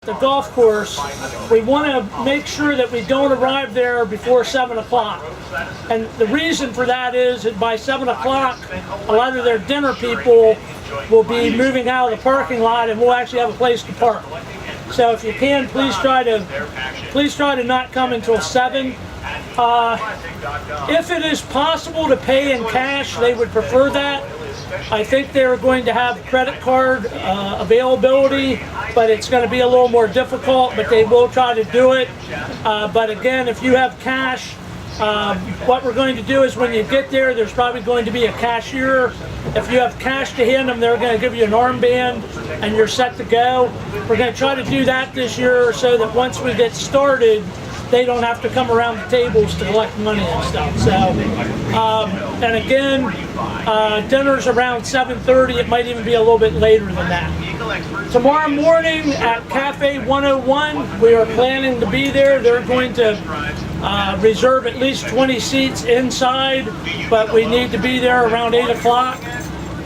the golf course, we want to make sure that we don't arrive there before 7 o'clock. And the reason for that is that by 7 o'clock, a lot of their dinner people will be moving out of the parking lot, and we'll actually have a place to park. So if you can, please try to not come until 7. If it is possible to pay in cash, they would prefer that. I think they're going to have credit card availability, but it's going to be a little more difficult, but they will try to do it. But again, if you have cash, what we're going to do is when you get there, there's probably going to be a cashier. If you have cash to hand them, they're going to give you an armband and you're set to go. We're going to try to do that this year so that once we get started, they don't have to come around the tables to collect money and stuff. So, and again, dinner's around 7:30. It might even be a little bit later than that. Tomorrow morning at Cafe 101, we are planning to be there. They're going to reserve at least 20 seats inside, but we need to be there around 8 o'clock.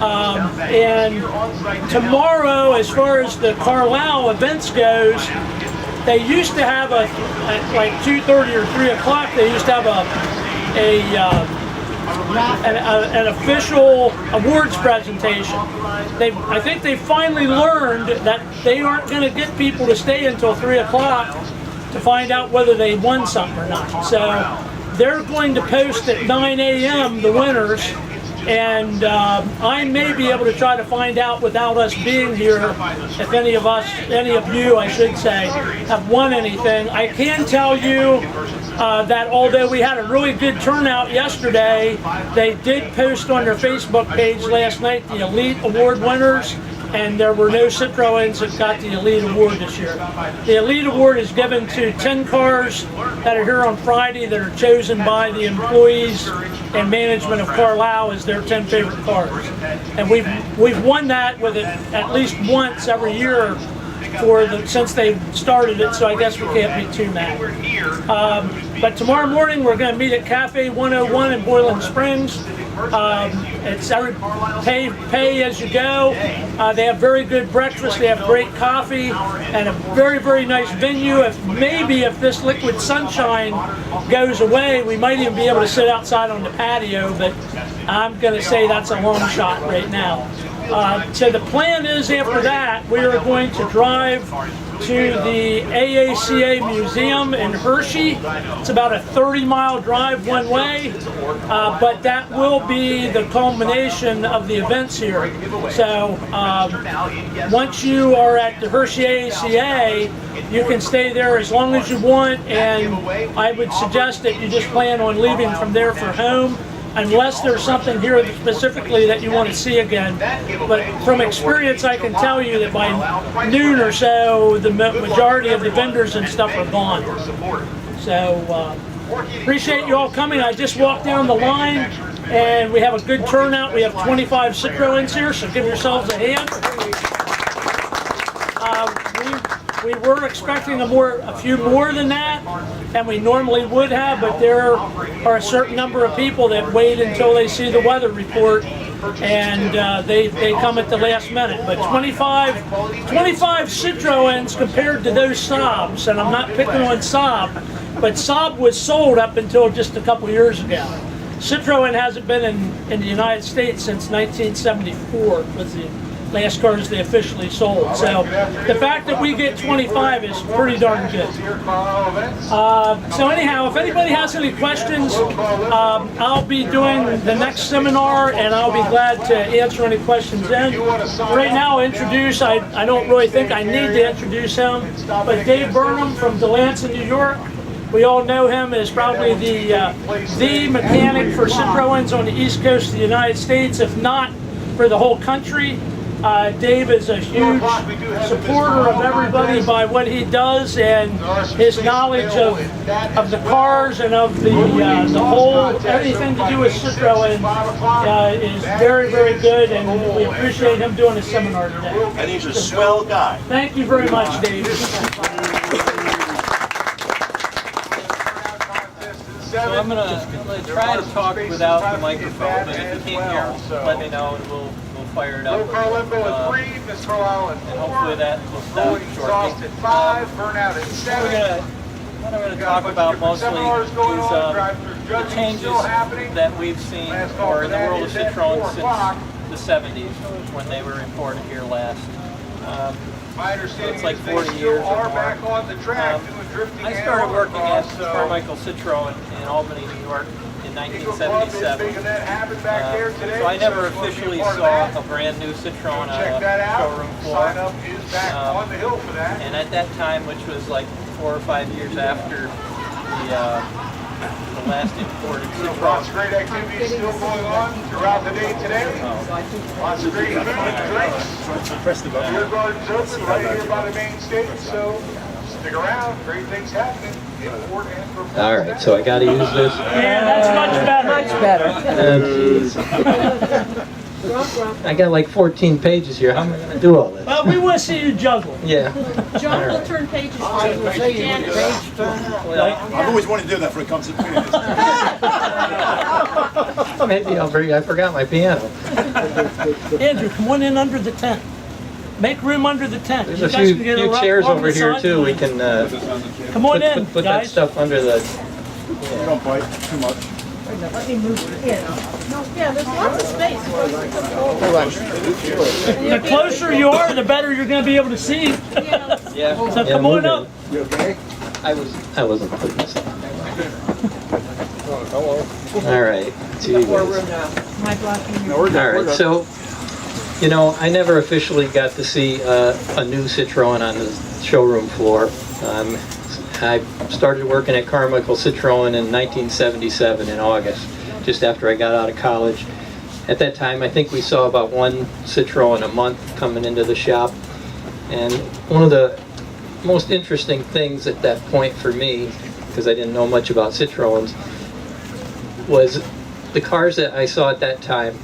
And tomorrow, as far as the Carlisle events goes, they used to have at like 2:30 or 3 o'clock. They used to have an official awards presentation. I think they finally learned that they aren't going to get people to stay until 3 o'clock to find out whether they won something or not. So they're going to post at 9 a.m. the winners. And I may be able to try to find out without us being here if any of you, I should say, have won anything. I can tell you that although we had a really good turnout yesterday, they did post on their Facebook page last night the Elite Award winners, and there were no CITROENS that got the Elite Award this year. The Elite Award is given to 10 cars that are here on Friday that are chosen by the employees and management of Carlisle as their 10 favorite cars. And we've won that with it at least once every year since they started it, so I guess we can't be too mad. But tomorrow morning we're going to meet at Cafe 101 in Boiling Springs. It's pay as you go. They have very good breakfast. They have great coffee and a very, very nice venue. If this liquid sunshine goes away, we might even be able to sit outside on the patio, but I'm going to say that's a long shot right now. So the plan is after that, we are going to drive to the AACA Museum in Hershey. It's about a 30-mile drive one way, but that will be the culmination of the events here. So once you are at the Hershey AACA, you can stay there as long as you want, and I would suggest that you just plan on leaving from there for home, unless there's something here specifically that you want to see again. But from experience, I can tell you that by noon or so, the majority of the vendors and stuff are gone. So appreciate you all coming. I just walked down the line, and we have a good turnout. We have 25 CITROENS here, so give yourselves a hand. We were expecting a few more than that, and we normally would have, but there are a certain number of people that wait until they see the weather report, and they come at the last minute. But 25 CITROENS compared to those Saabs, and I'm not picking on Saab, but Saab was sold up until just a couple years ago. CITROEN hasn't been in the United States since 1974, was the last cars they officially sold. So the fact that we get 25 is pretty darn good. So anyhow, if anybody has any questions, I'll be doing the next seminar, and I'll be glad to answer any questions then. Right now, I don't really think I need to introduce him, but Dave Burham from Delancey, New York. We all know him as probably the mechanic for CITROENS on the East Coast of the United States, if not for the whole country. Dave is a huge supporter of everybody by what he does, and his knowledge of the cars and of the whole, everything to do with CITROEN is very, very good, and we appreciate him doing a seminar today. And he's a swell guy. Thank you very much, Dave. So I'm going to try to talk without the microphone, but if you can't hear, let me know and we'll fired up. Carlin at 3, Miss Carlisle at 4. And hopefully that will stop Rolling exhaust shortly. at 5, burnout at 7. What I'm going to talk about mostly is the changes that we've seen or in the world of Citroën since the 70s when they were imported here last. My understanding it's like is 40 they years still or are more. back on the track doing drifting. I started working at Carmichael Citroën in Albany, New York in 1977. So I never officially saw a brand new Citroën on a showroom floor. And at that time, which was like 4 or 5 years after the last imported Citroën. Lots of great activities still going on throughout the day today. Lots of great food and drinks. Beer gardens open right here by the main stage, so stick around. Great things happening. All right, so I got to use this. Yeah, that's much better. Much better. I got like 14 pages here. How am I going to do all this? Well, we want to see you juggle. Yeah. John will turn pages for you. I've always wanted to do that for a concert. Maybe I'll bring. I forgot my piano. Andrew, come on in under the tent. Make room under the tent. There's You a guys few can get a chairs rub over here side. too. We can Come on in, put that guys. stuff under the. Don't bite too much. Let me move it in. No, yeah, there's lots of space. The closer you are, the better you're going to be able to see. Yeah. So come on up. You okay? I wasn't putting this on. All right. My blocking. No, we're good. All right. So, you know, I never officially got to see a new Citroën on the showroom floor. I started working at Carmichael Citroën in 1977 in August, just after I got out of college. At that time, I think we saw about one Citroën a month coming into the shop. And one of the most interesting things at that point for me, because I didn't know much about Citroëns, was the cars that I saw at that time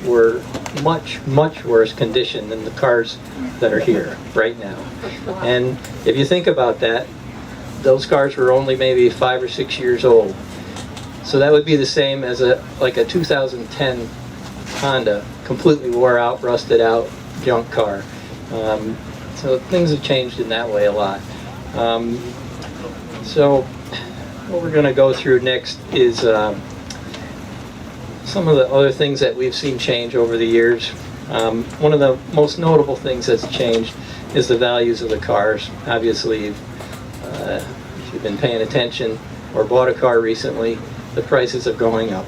were much, much worse condition than the cars that are here right now. And if you think about that, those cars were only maybe 5 or 6 years old. So that would be the same as like a 2010 Honda, completely wore out, rusted out, junk car. So things have changed in that way a lot. So what we're going to go through next is some of the other things that we've seen change over the years. One of the most notable things that's changed is the values of the cars. Obviously, if you've been paying attention or bought a car recently, the prices are going up.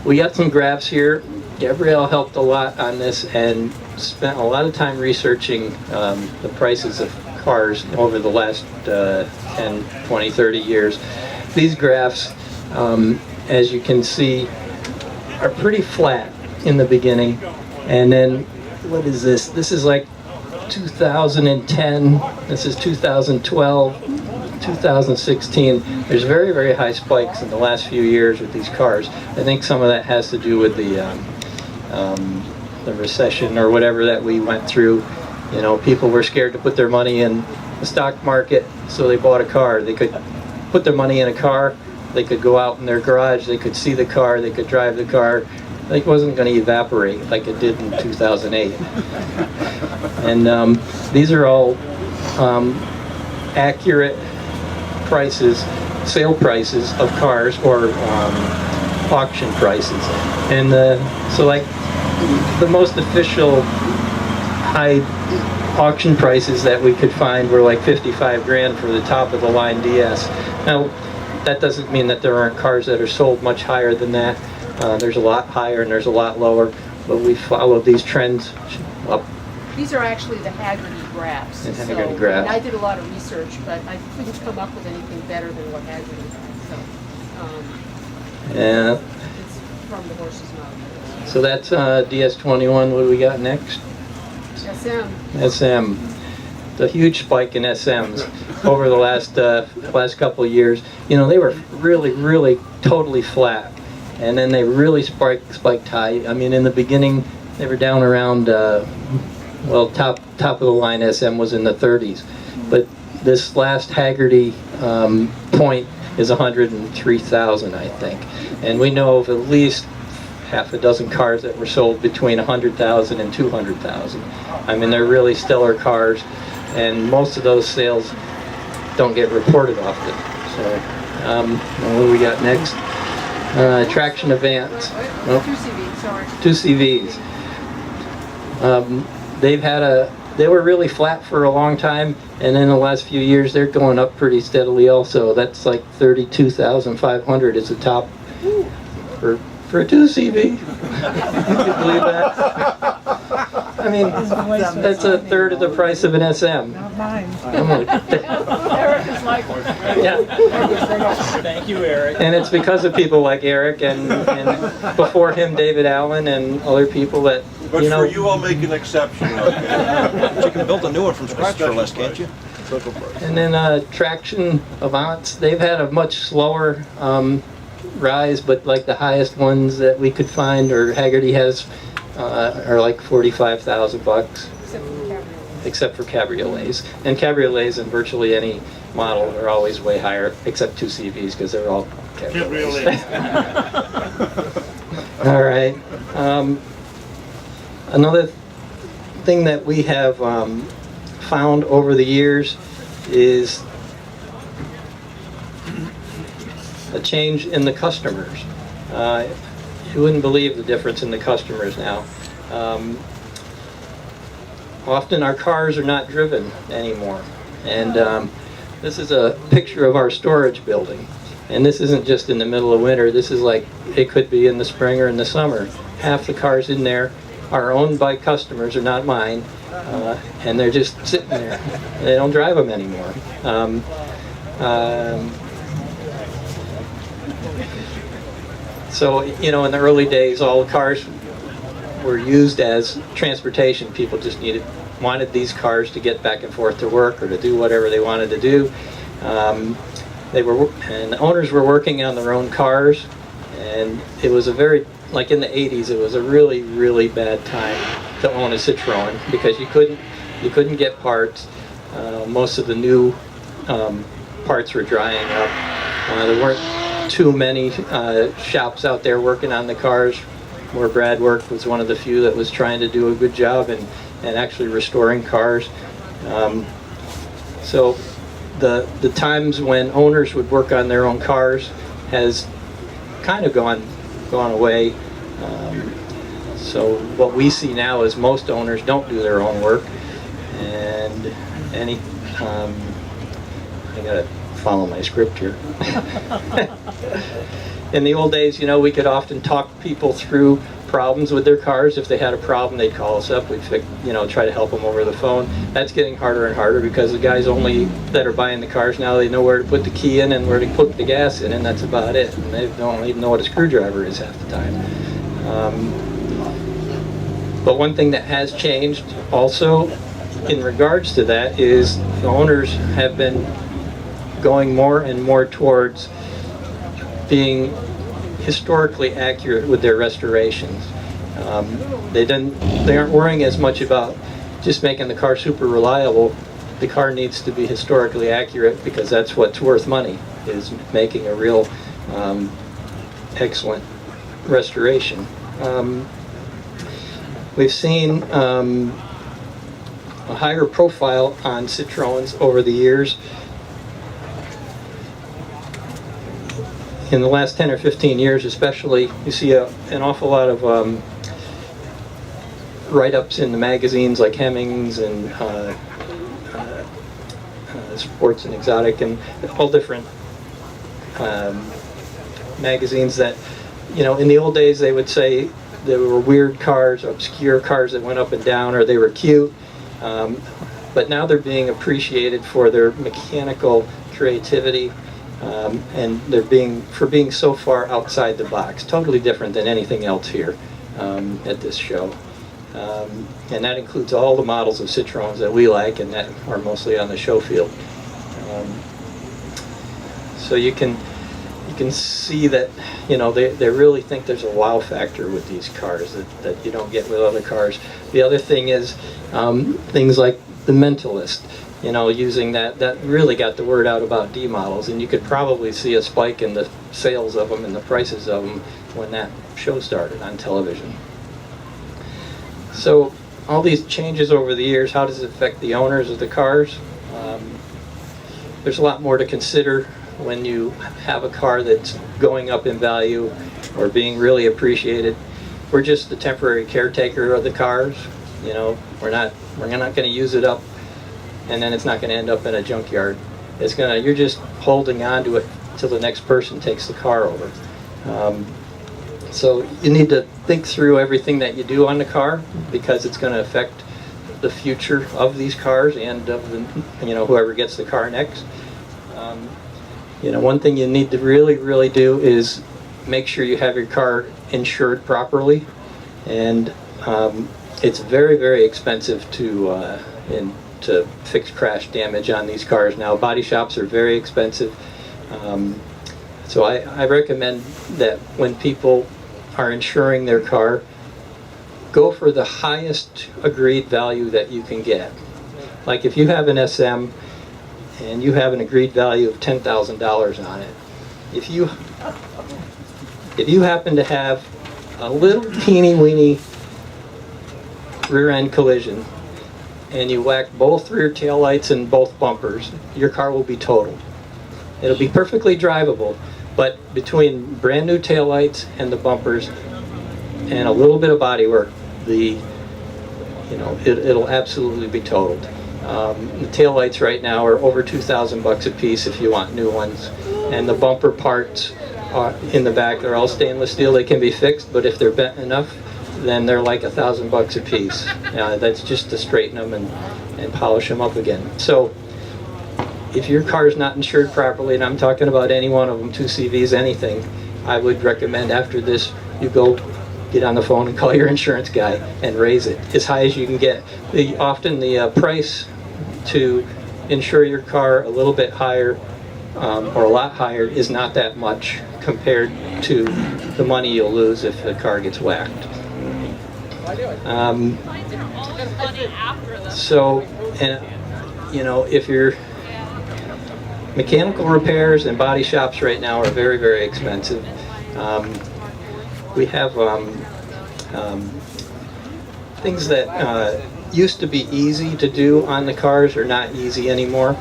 We got some graphs here. Gabrielle helped a lot on this and spent a lot of time researching the prices of cars over the last 10, 20, 30 years. These graphs, as you can see, are pretty flat in the beginning. And then, what is this? This is like 2010, this is 2012, 2016. There's very, very high spikes in the last few years with these cars. I think some of that has to do with the recession or whatever that we went through. You know, people were scared to put their money in the stock market, so they bought a car. They could put their money in a car, they could go out in their garage, they could see the car, they could drive the car. It wasn't going to evaporate like it did in 2008. And these are all accurate prices, sale prices of cars or auction prices. And so like the most official high auction prices that we could find were like 55 grand for the top of the line DS. Now, that doesn't mean that there aren't cars that are sold much higher than that. There's a lot higher and there's a lot lower, but we followed these trends up. These are actually the Haggerty graphs. The Haggerty graph. And I did a lot of research, but I couldn't come up with anything better than what Haggerty had. So Yeah. it's from the horse's mouth. So that's DS21. What do we got next? SM. SM. The huge spike in SMs over the last couple of years. You know, they were really totally flat, and then they really spiked high. I mean, in the beginning, they were down around well, top of the line SM was in the 30s, but this last Haggerty point is 103,000, I think, and we know of at least half a dozen cars that were sold between 100,000 and 200,000. I mean, they're really stellar cars, and most of those sales don't get reported often. So, what do we got next? Traction events. Oh, 2 CVs, sorry. 2 CVs. They were really flat for a long time, and in the last few years they're going up pretty steadily also. That's like 32,500 is the top for a 2 CV. Can you believe that? I mean, that's a third of the price of an SM. Not mine. I'm like, Eric is like, yeah. Thank you, Eric. And it's because of people like Eric and before him David Allen and other people that, But you know. for you, I'll make an exception. Okay? You can build a new one from scratch for less, can't you? And then Traction Avants, they've had a much slower rise, but like the highest ones that we could find, or Haggerty has, are like 45,000 bucks, except for cabriolets. And cabriolets in virtually any model are always way higher, except 2 CVs because they're all cabriolets. All right. Another thing that we have found over the years is a change in the customers. You wouldn't believe the difference in the customers now. Often our cars are not driven anymore. And this is a picture of our storage building. And this isn't just in the middle of winter. This is like, it could be in the spring or in the summer. Half the cars in there are owned by customers, are not mine, and they're just sitting there. They don't drive them anymore. So, you know, in the early days, all the cars were used as transportation. People just wanted these cars to get back and forth to work or to do whatever they wanted to do. And the owners were working on their own cars, and it was a very, like in the 80s, it was a really, really bad time to own a Citroën because you couldn't get parts. Most of the new parts were drying up. There weren't too many shops out there working on the cars. Where Brad worked was one of the few that was trying to do a good job and actually restoring cars. So the times when owners would work on their own cars has kind of gone away. So what we see now is most owners don't do their own work, and I gotta follow my script here. In the old days, you know, we could often talk people through problems with their cars. If they had a problem, they'd call us up. We'd try to help them over the phone. That's getting harder and harder because the guys only that are buying the cars now, they know where to put the key in and where to put the gas in, and that's about it. And they don't even know what a screwdriver is half the time. But one thing that has changed also in regards to that is the owners have been going more and more towards being historically accurate with their restorations. They aren't worrying as much about just making the car super reliable. The car needs to be historically accurate because that's what's worth money, is making a real excellent restoration. We've seen a higher profile on Citroëns over the years. In the last 10 or 15 years especially, you see an awful lot of write-ups in the magazines like Hemmings and Sports and Exotic and all different magazines that, you know, in the old days they would say there were weird cars, obscure cars that went up and down, or they were cute. But now they're being appreciated for their mechanical creativity. And they're being so far outside the box, totally different than anything else here at this show. And that includes all the models of Citroëns that we like and that are mostly on the show field. So you can see that, you know, they really think there's a wow factor with these cars that you don't get with other cars. The other thing is things like the Mentalist. you know, using that really got the word out about D models, and you could probably see a spike in the sales of them and the prices of them when that show started on television. So all these changes over the years, how does it affect the owners of the cars? There's a lot more to consider when you have a car that's going up in value or being really appreciated. We're just the temporary caretaker of the cars. You know, we're not going to use it up, and then it's not going to end up in a junkyard. You're just holding on to it till the next person takes the car over. So you need to think through everything that you do on the car, because it's going to affect the future of these cars and of the, you know, whoever gets the car next. You know, one thing you need to really do is make sure you have your car insured properly, and it's very expensive to fix crash damage on these cars now. Body shops are very expensive, so I recommend that when people are insuring their car, go for the highest agreed value that you can get. Like if you have an SM and you have an agreed value of $10,000 on it, if you happen to have a little teeny weeny rear end collision and you whack both rear tail lights and both bumpers, your car will be totaled. It'll be perfectly drivable, but between brand new tail lights and the bumpers and a little bit of body work, it'll absolutely be totaled. The tail lights right now are over $2,000 a piece if you want new ones, and the bumper parts are in the back. They're all stainless steel. They can be fixed, but if they're bent enough, then they're like $1,000 a piece. That's just to straighten them and polish them up again. So if your car is not insured properly, and I'm talking about any one of them, 2CVs, anything, I would recommend after this you go get on the phone and call your insurance guy and raise it as high as you can get. Often the price to insure your car a little bit higher or a lot higher is not that much compared to the money you'll lose if the car gets whacked. If your mechanical repairs and body shops right now are very expensive. We have things that used to be easy to do on the cars are not easy anymore.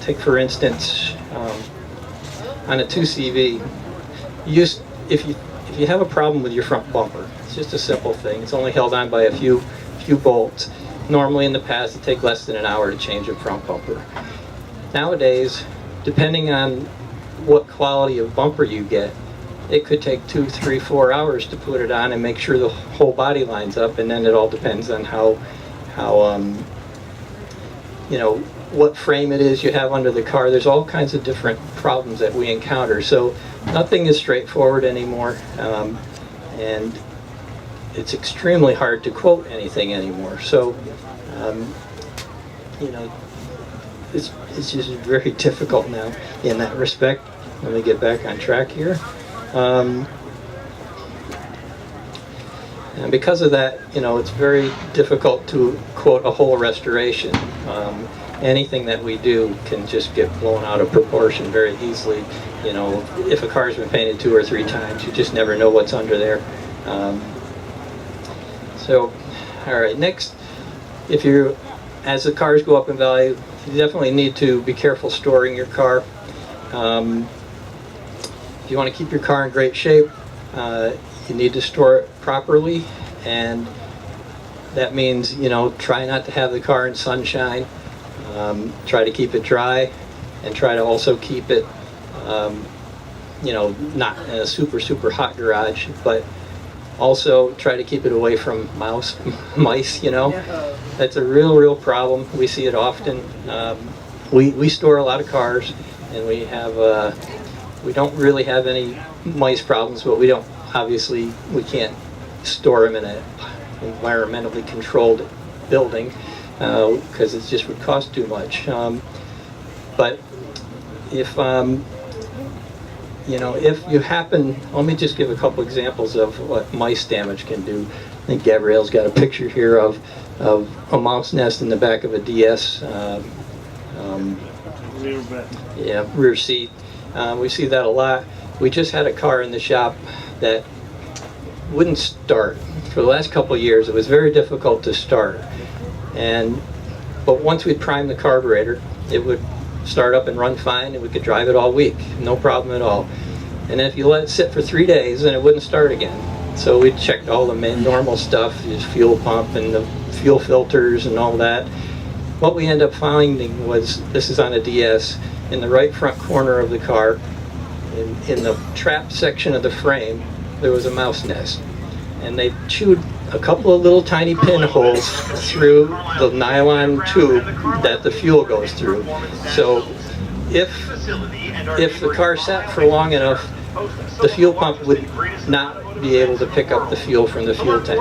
Take for instance, on a 2CV, if you have a problem with your front bumper, it's just a simple thing. It's only held on by a few bolts. Normally in the past, it'd take less than an hour to change a front bumper. Nowadays, depending on what quality of bumper you get, it could take 2, 3, 4 hours to put it on and make sure the whole body lines up, and then it all depends on how what frame it is you have under the car. There's all kinds of different problems that we encounter, so nothing is straightforward anymore, and it's extremely hard to quote anything anymore. So it's just very difficult now in that respect. Let me get back on track here. And because of that, it's very difficult to quote a whole restoration. Anything that we do can just get blown out of proportion very easily. If a car's been painted 2 or 3 times, you just never know what's under there. All right, next, as the cars go up in value, you definitely need to be careful storing your car. If you want to keep your car in great shape, you need to store it properly, and that means, try not to have the car in sunshine. Try to keep it dry, and try to also keep it, not in a super hot garage, but also try to keep it away from mice. That's a real problem. We see it often. We store a lot of cars, and we don't really have any mice problems, but we can't store them in an environmentally controlled building because it just would cost too much. But if you happen, let me just give a couple examples of what mice damage can do. I think Gabrielle's got a picture here of of a mouse nest in the back of a DS, rear seat. We see that a lot. We just had a car in the shop that wouldn't start. For the last couple of years, it was very difficult to start. But once we primed the carburetor, it would start up and run fine, and we could drive it all week, no problem at all. And then if you let it sit for 3 days, then it wouldn't start again. So we checked all the normal stuff, the fuel pump and the fuel filters and all that. What we ended up finding was, this is on a DS, in the right front corner of the car, in the trap section of the frame, there was a mouse nest. And they chewed a couple of little tiny pinholes through the nylon tube that the fuel goes through. So if the car sat for long enough, the fuel pump would not be able to pick up the fuel from the fuel tank.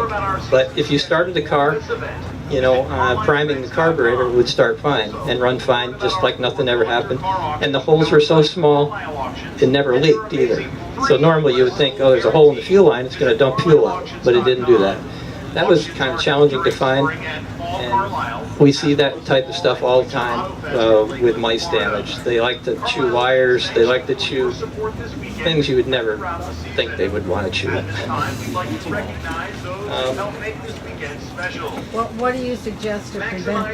But if you started the car, priming the carburetor would start fine and run fine, just like nothing ever happened. And the holes were so small, it never leaked either. So normally you would think, oh, there's a hole in the fuel line, it's going to dump fuel out. But it didn't do that. That was kind of challenging to find. And we see that type of stuff all the time with mice damage. They like to chew wires, they like to chew things you would never think they would want to chew. What do you suggest to prevent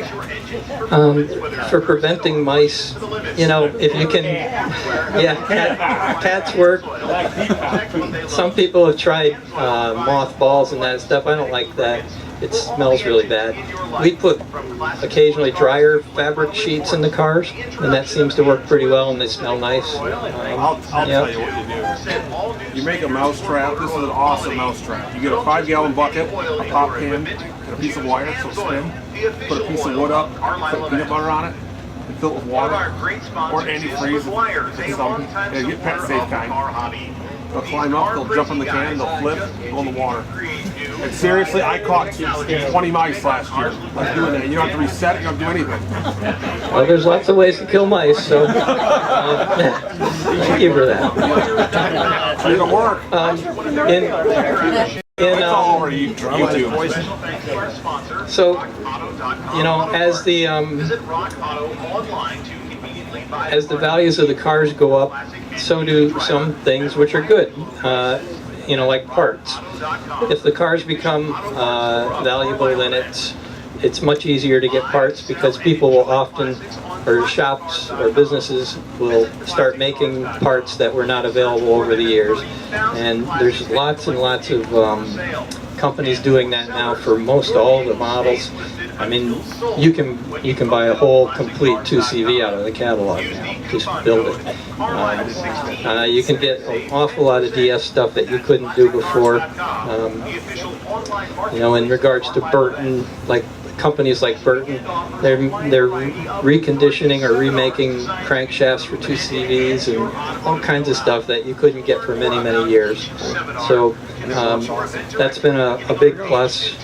that? For preventing mice, if you can, cats work. Some people have tried mothballs and that stuff. I don't like that. It smells really bad. We put occasionally dryer fabric sheets in the cars, and that seems to work pretty well, and they smell nice. I'll tell you what you do. You make a mouse trap. This is an awesome mouse trap. You get a 5-gallon bucket, a pop can, and a piece of wire, so spin. Put a piece of wood up, put peanut butter on it, and fill it with water or antifreeze. And get pet safe kind. They'll climb up, they'll jump in the can, they'll flip, go in the water. And seriously, I caught 20 mice last year. Like doing that. You don't have to reset it, you don't have to do anything. Well, there's lots of ways to kill mice, so thank you for that. It'll work. It's all over YouTube. So, as the values of the cars go up, so do some things which are good, like parts. If the cars become valuable, then it's much easier to get parts, because people will often, or shops or businesses will start making parts that were not available over the years. And there's lots and lots of companies doing that now for most all the models. I mean, you can buy a whole complete 2CV out of the catalog now. Just build it. You can get an awful lot of DS stuff that you couldn't do before. In regards to Burton, like companies like Burton, they're reconditioning or remaking crankshafts for 2CVs and all kinds of stuff that you couldn't get for many, many years. So that's been a big plus.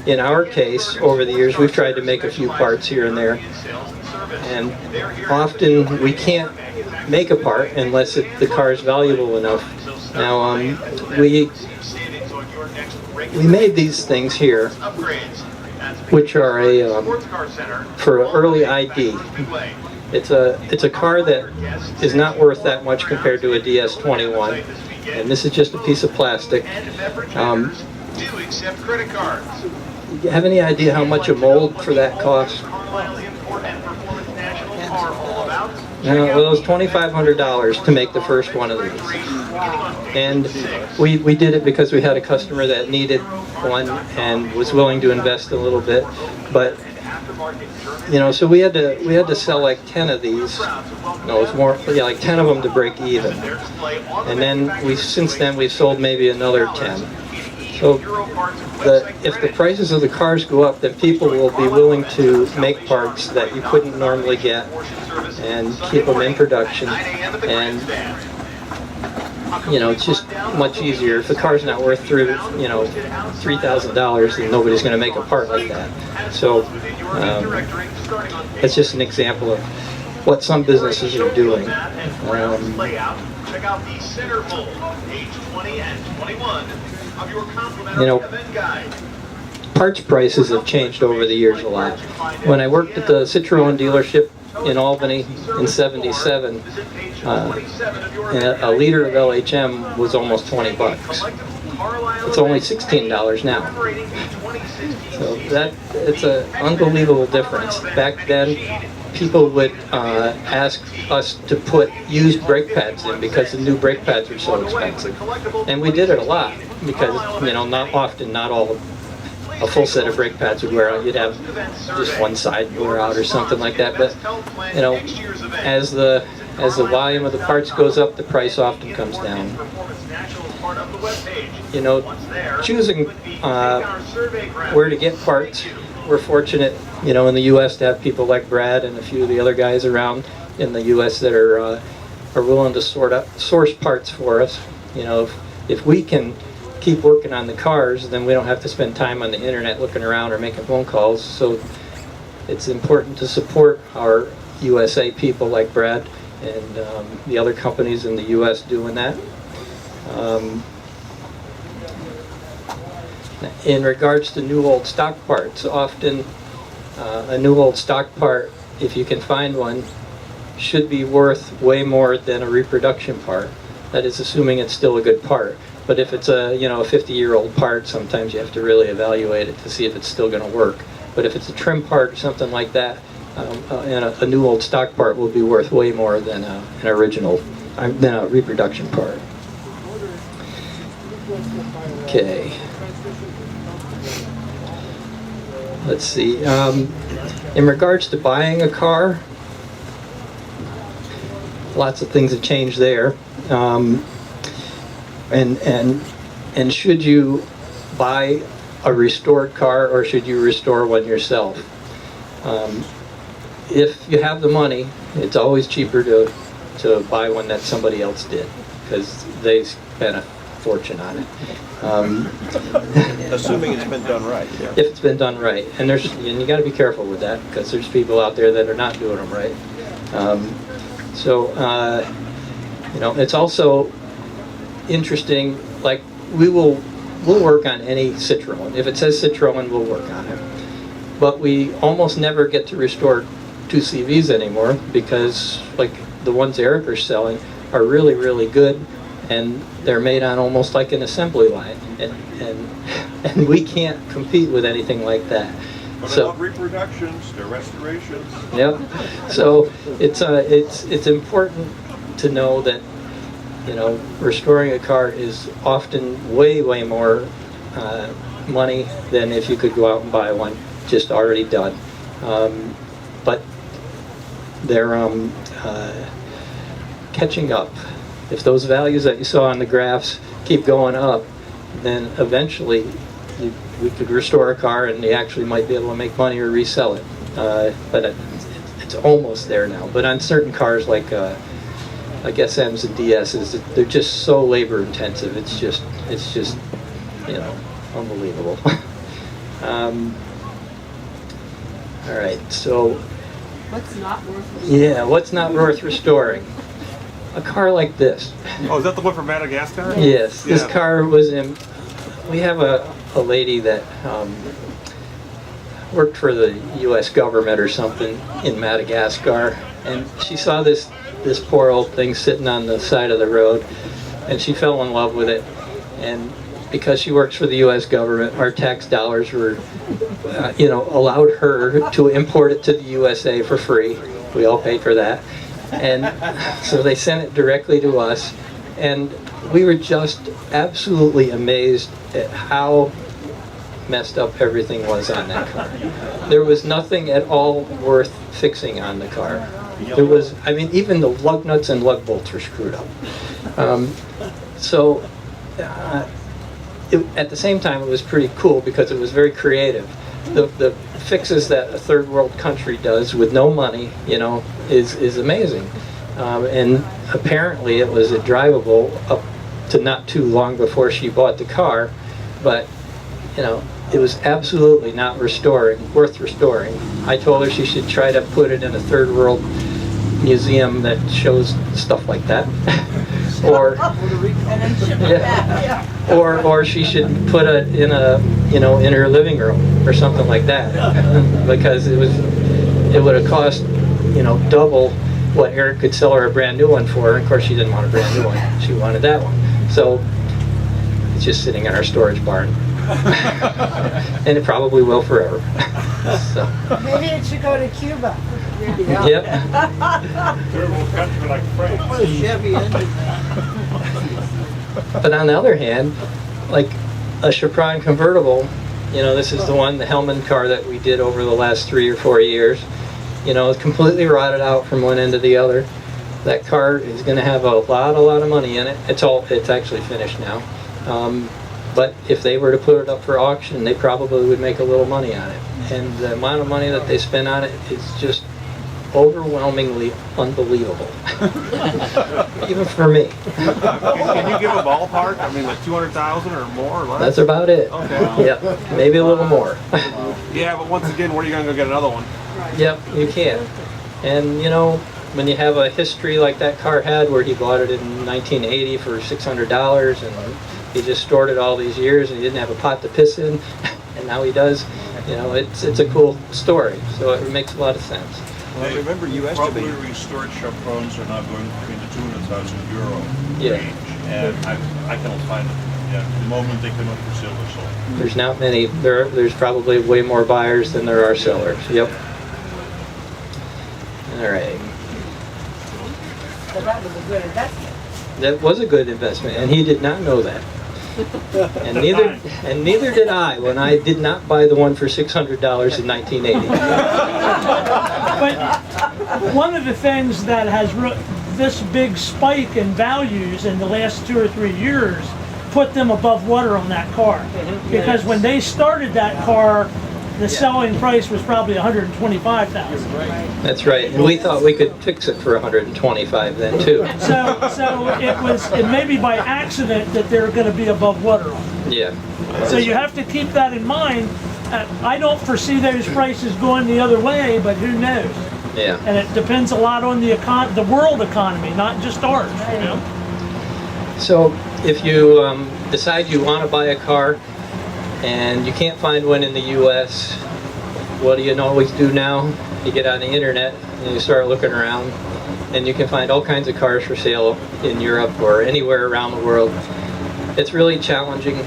In our case, over the years, we've tried to make a few parts here and there, and often we can't make a part unless the car is valuable enough. Now, we made these things here, which are for early ID. It's a car that is not worth that much compared to a DS21, and this is just a piece of plastic. Do accept credit cards. Do you have any idea how much a mold for that costs? Well, it was $2,500 to make the first one of these. And we did it because we had a customer that needed one and was willing to invest a little bit. But so we had to sell like 10 of these. No, it was more, like 10 of them to break even. And then since then we've sold maybe another 10. So if the prices of the cars go up, then people will be willing to make parts that you couldn't normally get and keep them in production. And it's just much easier. If the car's not worth $3,000, then nobody's going to make a part like that. So that's just an example of what some businesses are doing. Check out the center bowl, page 20 and 21 of your complimentary event guide. parts prices have changed over the years a lot. When I worked at the Citroën dealership in Albany in '77, a liter of LHM was almost 20 bucks. It's only $16 now. So it's an unbelievable difference. Back then, people would ask us to put used brake pads in because the new brake pads were so expensive. And we did it a lot because, not all a full set of brake pads would wear out. You'd have just one side wear out or something like that. But, as the volume of the parts goes up, the price often comes down. Choosing where to get parts, we're fortunate, in the U.S. to have people like Brad and a few of the other guys around in the U.S. that are willing to source parts for us. If we can keep working on the cars, then we don't have to spend time on the internet looking around or making phone calls. So it's important to support our USA people like Brad and the other companies in the U.S. doing that. In regards to new old stock parts, often a new old stock part, if you can find one, should be worth way more than a reproduction part. That is assuming it's still a good part. But if it's a 50-year-old part, sometimes you have to really evaluate it to see if it's still going to work. But if it's a trim part or something like that, and a new old stock part will be worth way more than an original, than a reproduction part. Okay. Let's see. In regards to buying a car, lots of things have changed there. And should you buy a restored car or should you restore one yourself? If you have the money, it's always cheaper to buy one that somebody else did because they spent a fortune on it. Assuming it's been done right. Yeah. If it's been done right, and you got to be careful with that because there's people out there that are not doing them right. It's also interesting. Like we'll work on any Citroën. If it says Citroën, we'll work on it. But we almost never get to restore 2CVs anymore because, like the ones Eric is selling, are really, really good, and they're made on almost like an assembly line, and we can't compete with anything like that. But I love reproductions, they're restorations. Yep. So it's important to know that restoring a car is often way more money than if you could go out and buy one just already done. But they're catching up. If those values that you saw on the graphs keep going up, then eventually we could restore a car and you actually might be able to make money or resell it. But it's almost there now. But on certain cars like SMs and DSs, they're just so labor intensive. It's just unbelievable. All right, so What's not worth restoring? yeah, what's not worth restoring? A car like this. Oh, is that the one from Madagascar? Yes, this Yeah. car was in. We have a lady that worked for the U.S. government or something in Madagascar, and she saw this poor old thing sitting on the side of the road, and she fell in love with it. And because she works for the U.S. government, our tax dollars were, allowed her to import it to the USA for free. We all paid for that. And so they sent it directly to us, and we were just absolutely amazed at how messed up everything was on that car. There was nothing at all worth fixing on the car. There was, even the lug nuts and lug bolts were screwed up. At the same time, it was pretty cool because it was very creative. The fixes that a third world country does with no money, is amazing. And apparently it was drivable up to not too long before she bought the car, but it was absolutely not worth restoring. I told her she should try to put it in a third world museum that shows stuff like that. or yeah, or she should put it in a in her living room or something like that, because it would have cost double what Eric could sell her a brand new one for. And of course, she didn't want a brand new one; she wanted that one. So it's just sitting in our storage barn, and it probably will forever. So. Maybe it should go to Cuba. Yep. But on the other hand, like a Chevron convertible, this is the Hellman car that we did over the last 3 or 4 years. It's completely rotted out from one end to the other. That car is going to have a lot of money in it. It's actually finished now. But if they were to put it up for auction, they probably would make a little money on it. And the amount of money that they spend on it is just overwhelmingly unbelievable. Even for me. Can you give a ballpark? I mean, like 200,000 or more or less? That's about it. Okay. Yep, maybe a little more. Yeah, but once again, where are you going to go get another one? Yep, you can. And when you have a history like that car had, where he bought it in 1980 for $600, and he just stored it all these years, and he didn't have a pot to piss in, and now he does. It's a cool story, so it makes a lot of sense. Well, remember, you Probably estimate. restored Chevrons are now going between the 200,000 euro Yeah. range, and I cannot find them. Yeah, the moment they come up for sale, they're sold. There's not many. There's probably way more buyers than there are sellers. Yep. All right. So that was a good investment. That was a good investment, and he did not know that. And neither did I when I did not buy the one for $600 in 1980. But one of the things that has this big spike in values in the last 2 or 3 years put them above water on that car. Because when they started that car, the selling price was probably $125,000. That's right. And we thought we could fix it for $125 then too. So it may be by accident that they're going to be above water on it. Yeah. So you have to keep that in mind. I don't foresee those prices going the other way, but who knows? Yeah. And it depends a lot on the world economy, not just ours. So if you decide you want to buy a car and you can't find one in the U.S., what do you always do now? You get on the internet and you start looking around, and you can find all kinds of cars for sale in Europe or anywhere around the world. It's really challenging.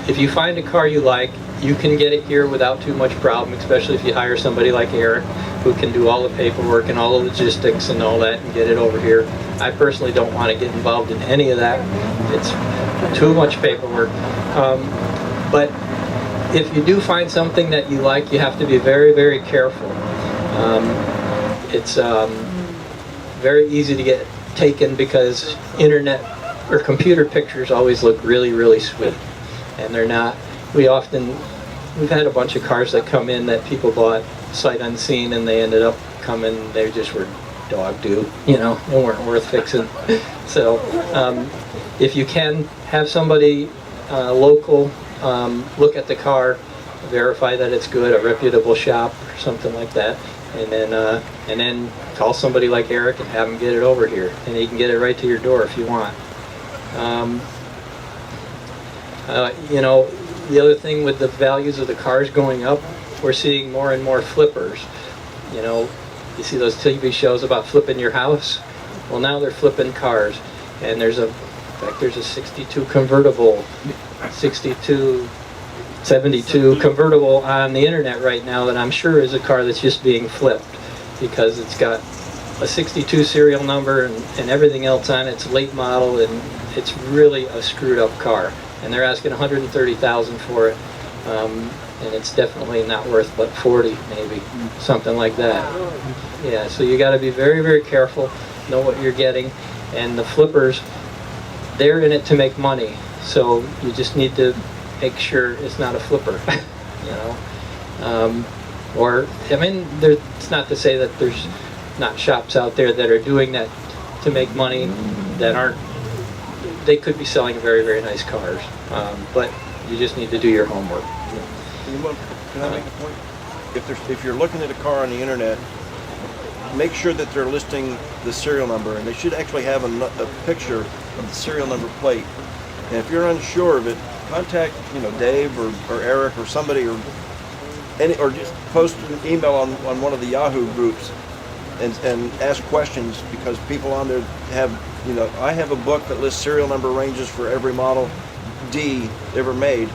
If you find a car you like, you can get it here without too much problem, especially if you hire somebody like Eric, who can do all the paperwork and all the logistics and all that and get it over here. I personally don't want to get involved in any of that. It's too much paperwork. But if you do find something that you like, you have to be very, very careful. It's very easy to get taken because internet or computer pictures always look really, really sweet. And they're not. We've had a bunch of cars that come in that people bought sight unseen, and they ended up coming, they just were dog doo, they weren't worth fixing. So if you can have somebody local look at the car, verify that it's good, a reputable shop or something like that, and then call somebody like Eric and have him get it over here, and he can get it right to your door if you want. The other thing with the values of the cars going up, we're seeing more and more flippers. You see those TV shows about flipping your house? Well, now they're flipping cars, and there's a 62 convertible, 72 convertible on the internet right now that I'm sure is a car that's just being flipped because it's got a 62 serial number and everything else on it. It's late model, and it's really a screwed up car. And they're asking $130,000 for it, and it's definitely not worth but $40, maybe, something like that. Yeah, so you got to be very, very careful, know what you're getting, and the flippers, they're in it to make money, so you just need to make sure it's not a flipper, it's not to say that there's not shops out there that are doing that to make money that aren't. They could be selling very, very nice cars, but you just need to do your homework. Can I make a point? If you're looking at a car on the internet, make sure that they're listing the serial number, and they should actually have a picture of the serial number plate. And if you're unsure of it, contact Dave or Eric or somebody, or just post an email on one of the Yahoo groups and ask questions, because people on there have, I have a book that lists serial number ranges for every Model D ever made,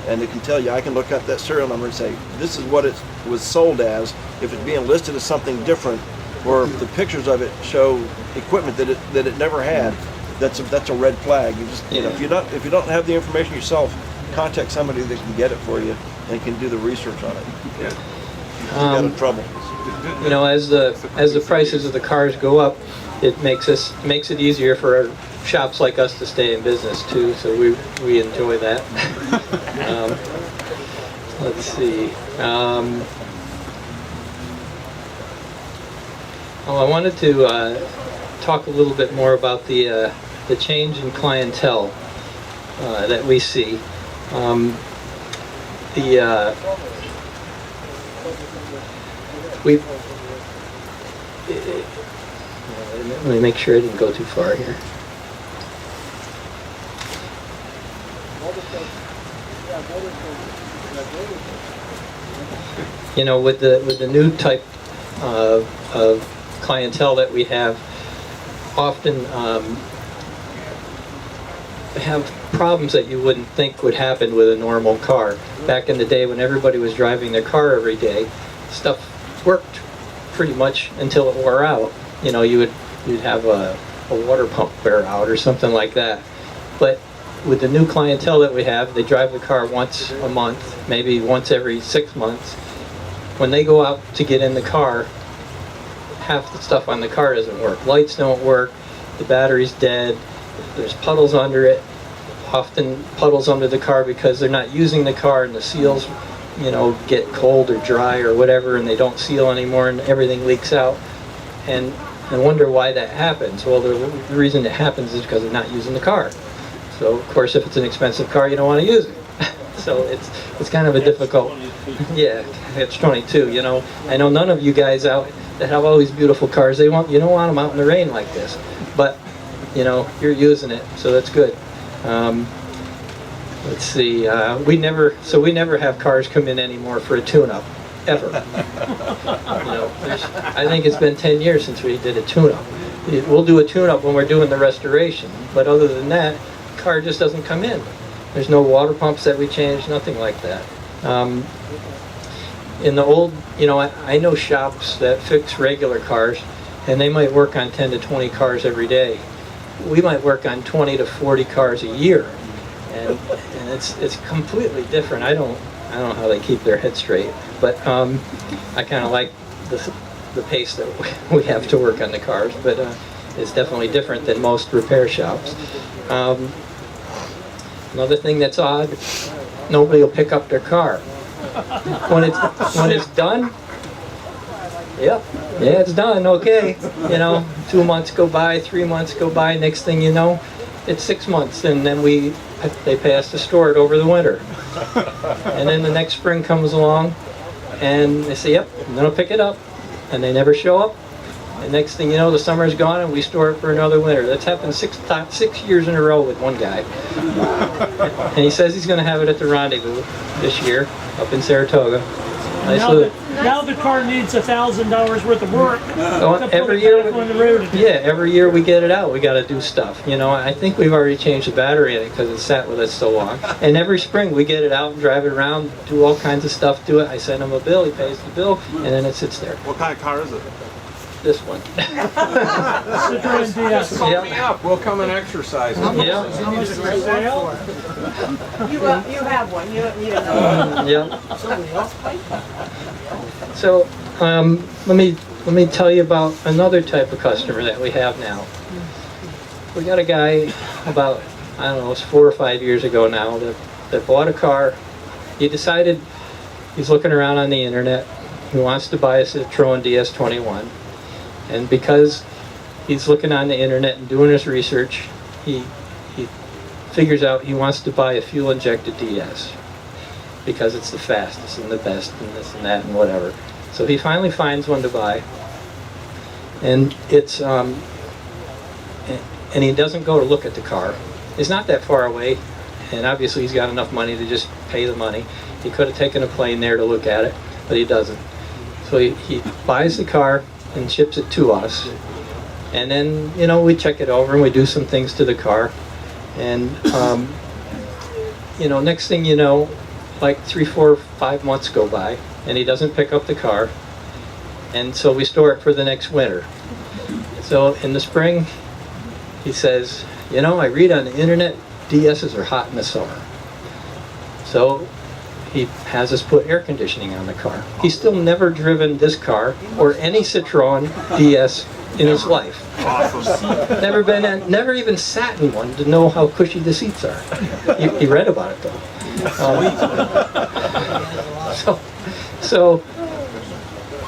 and it can tell you, I can look up that serial number and say, this is what it was sold as. If it's being listed as something different, or if the pictures of it show equipment that it never had, that's a red flag. You just, if you don't have the information yourself, contact somebody that can get it for you and can do the research on it. Yeah. You got in trouble. As the prices of the cars go up, it makes it easier for shops like us to stay in business too. So we enjoy that. Let's see. I wanted to talk a little bit more about the change in clientele that we see. Let me make sure I didn't go too far here. With the new type of clientele that we have, often have problems that you wouldn't think would happen with a normal car. Back in the day when everybody was driving their car every day, stuff worked pretty much until it wore out. You'd have a water pump wear out or something like that. But with the new clientele that we have, they drive the car once a month, maybe once every 6 months. When they go out to get in the car, half the stuff on the car doesn't work. Lights don't work, the battery's dead, there's puddles under it, often puddles under the car because they're not using the car and the seals get cold or dry or whatever, and they don't seal anymore and everything leaks out. And wonder why that happens. Well, the reason it happens is because they're not using the car. So of course, if it's an expensive car, you don't want to use it. So it's kind of a difficult, it's 22. I know none of you guys out that have all these beautiful cars, you don't want them out in the rain like this, but you're using it, so that's good. Let's see, we never have cars come in anymore for a tune-up, ever. I think it's been 10 years since we did a tune-up. We'll do a tune-up when we're doing the restoration, but other than that, the car just doesn't come in. There's no water pumps that we change, nothing like that. In the old, I know shops that fix regular cars, and they might work on 10 to 20 cars every day. We might work on 20 to 40 cars a year, and it's completely different. I don't know how they keep their head straight, but I kind of like the pace that we have to work on the cars, but it's definitely different than most repair shops. Another thing that's odd, nobody will pick up their car. When it's done, it's done, okay. 2 months go by, 3 months go by, next thing you know, it's 6 months, and then they pay us to store it over the winter. And then the next spring comes along, and they say, yep, I'm gonna pick it up, and they never show up. And next thing you know, the summer's gone and we store it for another winter. That's happened 6 years in a row with one guy. And he says he's going to have it at the Rendezvous this year up in Saratoga. Now the car needs $1,000 worth of work. Every year, every year we get it out. We got to do stuff. I think we've already changed the battery in it because it's sat with us so long. And every spring we get it out and drive it around, do all kinds of stuff to it. I send him a bill, he pays the bill, and then it sits there. What kind of car is it? This one. CITROEN DS. Call me up. We'll come and exercise. Yeah. How much is for sale? You have one. You don't need another. Yeah. Somebody else might. So let me tell you about another type of customer that we have now. We got a guy about, I don't know, it's 4 or 5 years ago now that bought a car. He decided he's looking around on the internet. He wants to buy a Citroën DS21. And because he's looking on the internet and doing his research, he figures out he wants to buy a fuel-injected DS because it's the fastest and the best and this and that and whatever. So he finally finds one to buy. and it's and he doesn't go to look at the car. It's not that far away, and obviously he's got enough money to just pay the money. He could have taken a plane there to look at it, but he doesn't. So he buys the car and ships it to us, and then, you know, we check it over and we do some things to the car, and you know, next thing you know, like 3, 4, 5 months go by, and he doesn't pick up the car, and so we store it for the next winter. So in the spring, he says, you know, I read on the internet DSs are hot in the summer. So he has us put air conditioning on the car. He's still never driven this car or any Citroën DS in his life. Awesome. Never even sat in one to know how cushy the seats are. He read about it though. So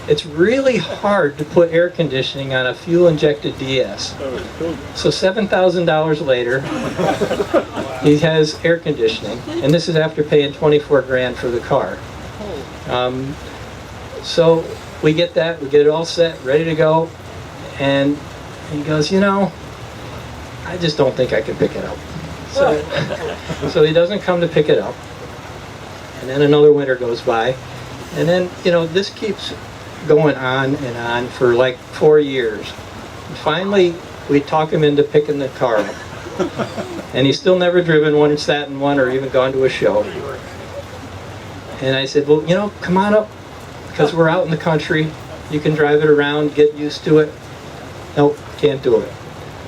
it's really hard to put air conditioning on a fuel-injected DS. So $7,000 later, he has air conditioning, and this is after paying 24 grand for the car. So we get that, we get it all set, ready to go, and he goes, you know, I just don't think I can pick it up. So he doesn't come to pick it up, and then another winter goes by, and then, you know, this keeps going on and on for like 4 years. And finally, we talk him into picking the car up. And he's still never driven one, sat in one, or even gone to a show. And I said, well, you know, come on up, because we're out in the country. You can drive it around, get used to it. Nope, can't do it.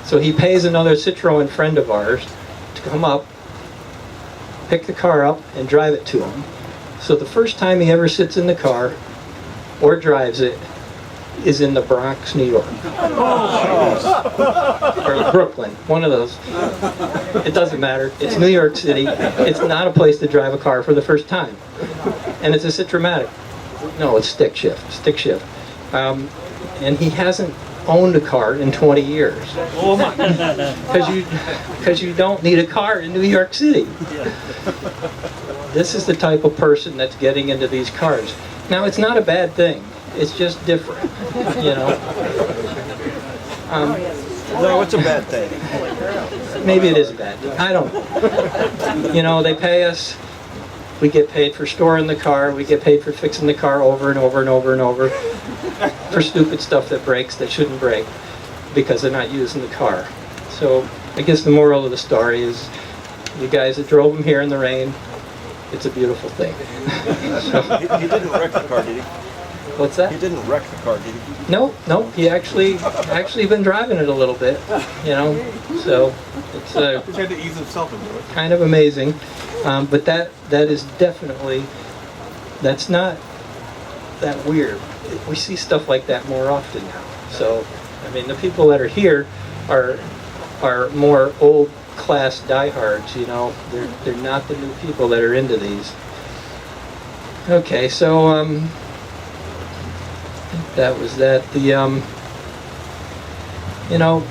So he pays another Citroën friend of ours to come up, pick the car up, and drive it to him. So the first time he ever sits in the car or drives it is in the Bronx, New York. Or Brooklyn, one of those. It doesn't matter. It's New York City. It's not a place to drive a car for the first time. And it's a Citromatic. No, it's stick shift. And he hasn't owned a car in 20 years. Because you don't need a car in New York City. This is the type of person that's getting into these cars. Now, it's not a bad thing. It's just different, you know. No, it's a bad thing. Maybe it is a bad thing. I don't know. You know, they pay us. We get paid for storing the car. We get paid for fixing the car over and over and over and over for stupid stuff that breaks that shouldn't break because they're not using the car. So I guess the moral of the story is you guys that drove them here in the rain, it's a beautiful thing. He didn't wreck the car, did he? What's that? He didn't wreck the car, did he? No. He actually been driving it a little bit, you know. So it's He had to ease himself into it. kind of amazing. But that is definitely, that's not that weird. We see stuff like that more often now. So I mean, the people that are here are more old class diehards, you know. They're not the new people that are into these. Okay, so I think that was that. The you know,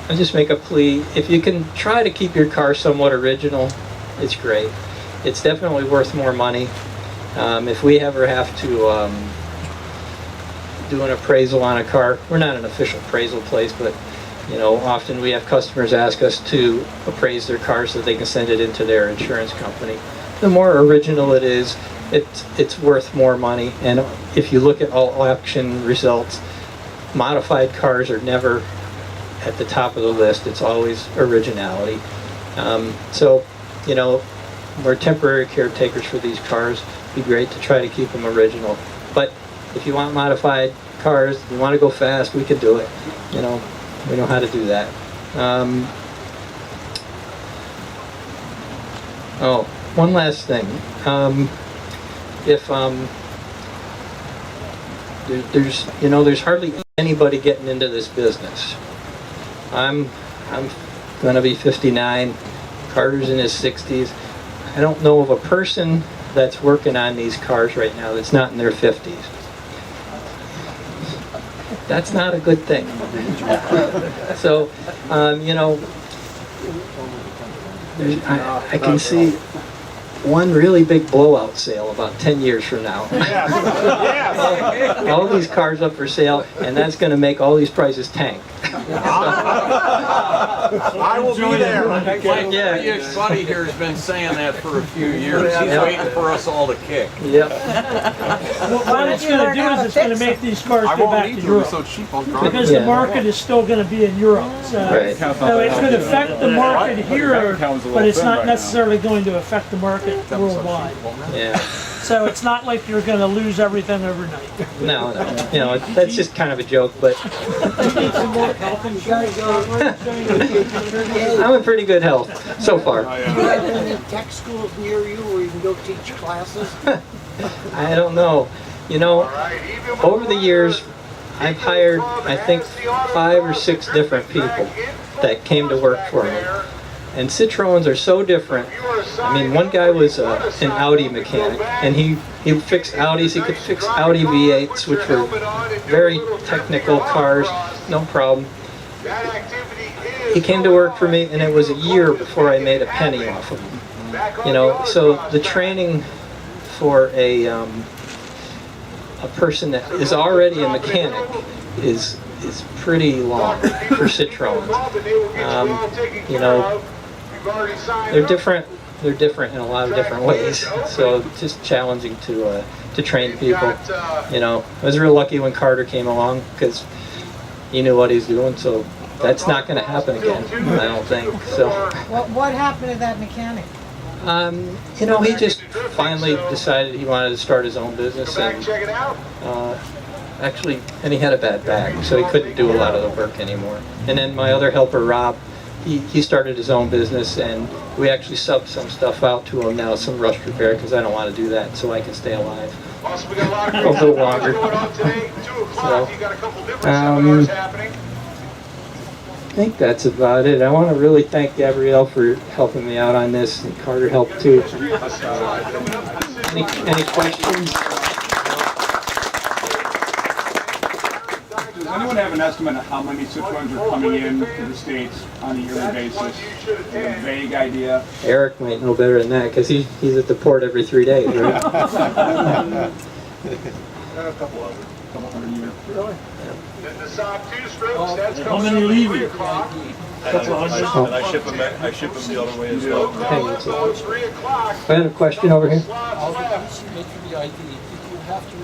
I'll just make a plea. If you can try to keep your car somewhat original, it's great. It's definitely worth more money. If we ever have to do an appraisal on a car, we're not an official appraisal place, but you know, often we have customers ask us to appraise their car so that they can send it into their insurance company. The more original it is, it's worth more money. And if you look at all auction results, modified cars are never at the top of the list. It's always originality. So, you know, we're temporary caretakers for these cars. It'd be great to try to keep them original. But if you want modified cars, you want to go fast, we can do it. You know, we know how to do that. Oh, one last thing. There's hardly anybody getting into this business. I'm gonna be 59. Carter's in his 60s. I don't know of a person that's working on these cars right now that's not in their 50s. That's not a good thing. So, you know, I can see one really big blowout sale about 10 years from now. All these cars up for sale, and that's going to make all these prices tank. I will be there. My previous buddy here has been saying that for a few years. He's waiting for us all to kick. Yep. What it's going to do is it's going to make these cars I go won't back need to to. Europe. It's so cheap. I'll drive. Because the market is still going to be in Europe. So, Right. so it's going to affect the market here, but it's not necessarily going to affect the market worldwide. Yeah. So it's not like you're going to lose everything overnight. No, no. You know, that's just kind of a joke, but I'm in pretty good health so far. Do you have any tech schools near you where you can go teach classes? I don't know. You know, over the years, I've hired, I think, 5 or 6 different people that came to work for me. And Citroëns are so different. I mean, one guy was an Audi mechanic, and he fixed Audis. He could fix Audi V8s, which were very technical cars, no problem. He came to work for me, and it was a year before I made a penny off of him. You know, so the training for a person that is already a mechanic is pretty long for Citroëns. You know, they're different in a lot of different ways, so it's just challenging to train people. You know, I was real lucky when Carter came along because he knew what he was doing, so that's not going to happen again, I don't think. So What happened to that mechanic? you know, he just finally decided he wanted to start his own business, and and he had a bad back, so he couldn't do a lot of the work anymore. And then my other helper, Rob, he started his own business, and we actually subbed some stuff out to him now, some rust repair, because I don't want to do that, so I can stay alive a little longer. So, I think that's about it. I want to really thank Gabrielle for helping me out on this, and Carter helped too. Any questions? Does anyone have an estimate of how many Citroëns are coming in to the States on a yearly basis? A vague idea? Eric might know better than that, because he's at the port every 3 days, right? A couple hundred a year. Really? How many leaving? And I ship them the other way as well. Hang on a second. I had a question over here.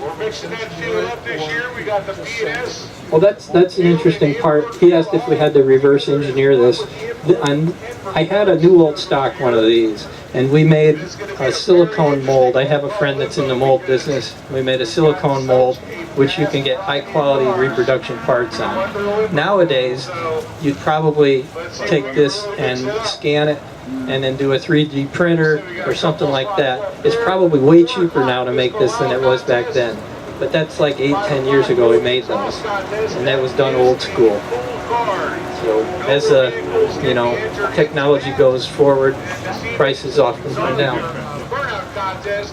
We're mixing that fuel up this year. We got the P&S. Well, that's an interesting part. He asked if we had to reverse engineer this. I had a new old stock one of these, and we made a silicone mold. I have a friend that's in the mold business. We made a silicone mold, which you can get high quality reproduction parts on. Nowadays, you'd probably take this and scan it and then do a 3D printer or something like that. It's probably way cheaper now to make this than it was back then. But that's like 8-10 years ago we made those, and that was done old school. So as you know, technology goes forward, prices often come down.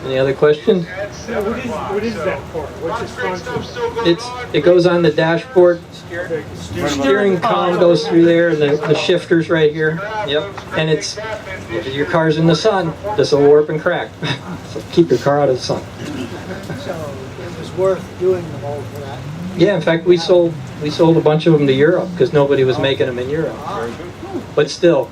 Any other questions? What is that for? What's its function? It goes on the dashboard. Steering column goes through there, and the shifter's right here. Yep. And if your car's in the sun, this will warp and crack. So keep your car out of the sun. So it was worth doing the mold for that. Yeah, in fact, we sold a bunch of them to Europe because nobody was making them in Europe. But still,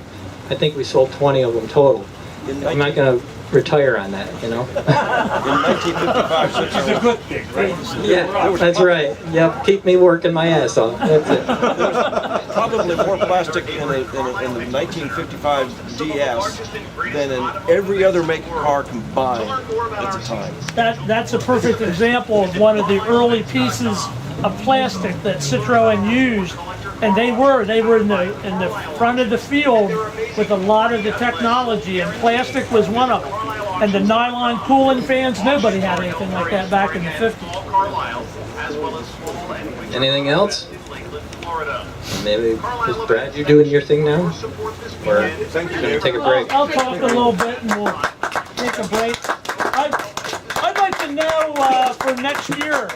I think we sold 20 of them total. I'm not going to retire on that, you know. In 1955, Which is a good thing, right? Yeah, that's right. Yep, keep me working my ass off. That's it. probably more plastic in the 1955 DS than in every other make car combined at the time. That's a perfect example of one of the early pieces of plastic that Citroën used, and they were in the front of the field with a lot of the technology, and plastic was one of them. And the nylon cooling fans, nobody had anything like that back in the 50s. Anything else? Maybe, is Brad, you doing your thing now? Or gonna take a break? I'll talk a little bit and we'll take a break. I'd like to know for next year,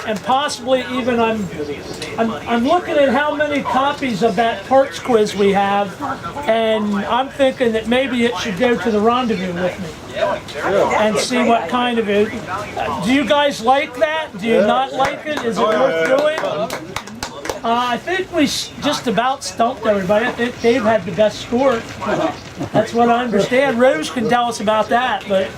and possibly even I'm looking at how many copies of that parts quiz we have, and I'm thinking that maybe it should go to the rendezvous with me and see what kind of it. Do you guys like that? Do you not like it? Is it worth doing? I think we just about stumped everybody. I think Dave had the best score. That's what I understand. Rose can tell us about that, but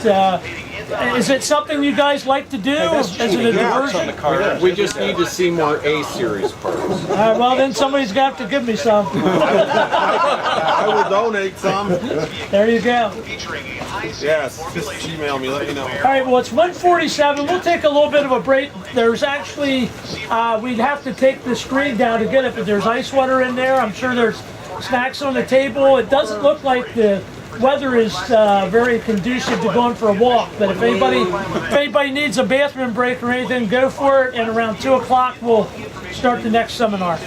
is it something you guys like to do? Is it a diversion? We just need to see more A-series parts. Well, then somebody's got to give me some. I will donate some. There you go. Yes, just email me, let me know. All right, well, it's 1:47. We'll take a little bit of a break. There's actually, we'd have to take the screen down to get it, but there's ice water in there. I'm sure there's snacks on the table. It doesn't look like the weather is very conducive to going for a walk, but if anybody needs a bathroom break or anything, go for it, and around 2 o'clock we'll start the next seminar.